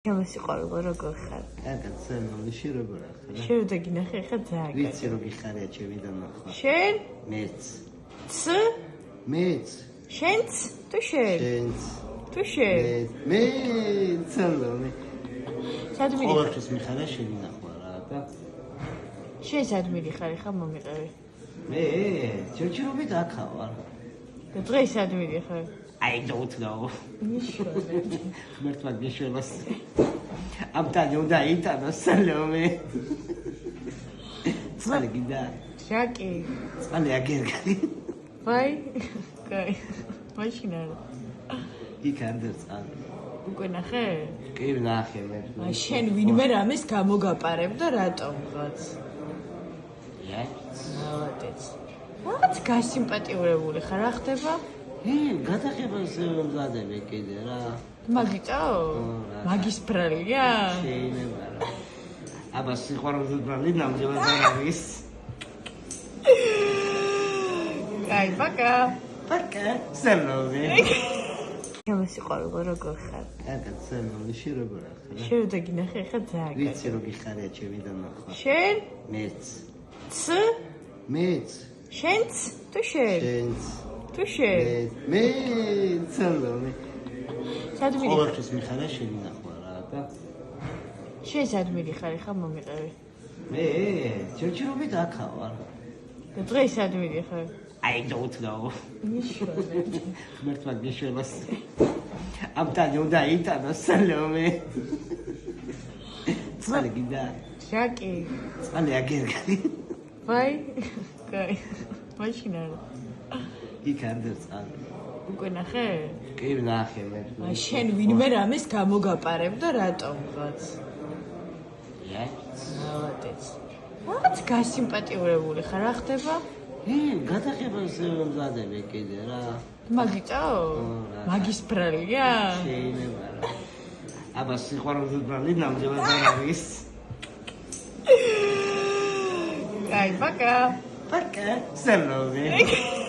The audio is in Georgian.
გამოსიყვარულო როგორ ხარ? კარგად, სანოლი შეგრობრა ხარ? შევდა გინახე ხა ძალიან. ვიცი რომ გიხარია ჩემი დანახვა. შენ? მეც. ც? მეც. შენც? თუ შენ? შენც. თუ შენ? მე სანოლი. სად მიდიხარ? ყოველთვის მიხარია შენი ნახვა რა და შენ სად მიდიხარ ხა მომიყევი? მე ჯერჯერობით აქა ვარ. და დღეს სად მიდიხარ? I don't know. ნიშნავენ. მერტვა გიშველას. ამთან უნდა იტანოს სალომე. წყალი გინდა? შაკი. წყალი აგერგარი. ვაი. კაი. მაშინ არა. იქ არ დაწალი. უკვე ნახე? კი ნახე მე. აი შენ ვინმე რამეს გამოგაპარებ და რატომღაც? რა? მოვატეც. რაღაც გასიმპათიურებული ხარ, რა ხდება? გადახებას მზადები კიდე რა. მაგიტო? მაგის ბრალია? შეიძლება რა. აბა სიყვარულზე ბრალი ნამდვილად არ არის. კაი, პაკა. პაკა, სალომე. გამოსიყვარულო როგორ ხარ? კარგად, სალომე, შეგრობრა ხარ? შევდა გინახე ხა ძალიან. ვიცი რომ გიხარია ჩემი დანახვა. შენ? მეც. ც? მეც. შენც? თუ შენ? შენც. თუ შენ? მე სალომე. სად მიდიხარ? ყოველთვის მიხარია შენი ნახვა რა და შენ სად მიდიხარ ხა მომიყევი? მე ჯერჯერობით აქა ვარ. და დღეს სად მიდიხარ? I don't know. ნიშნავენ. მერტვა გიშველას. ამთან უნდა იტანოს სალომე. წყალი გინდა? შაკი. წყალი აგერგარი. ვაი. კაი. მაშინ არა. იქ არ დაწალი. უკვე ნახე? კი ნახე მე. აი შენ ვინმე რამეს გამოგაპარებ და რატომღაც? რა? მოვატეც. რაღაც გასიმპათიურებული ხარ, რა ხდება? გადახებას მზადები კიდე რა. მაგიტო? მაგის ბრალია? შეიძლება რა. აბა სიყვარულზე ბრალი ნამდვილად არ არის. კაი, პაკა. პაკა, სალომე.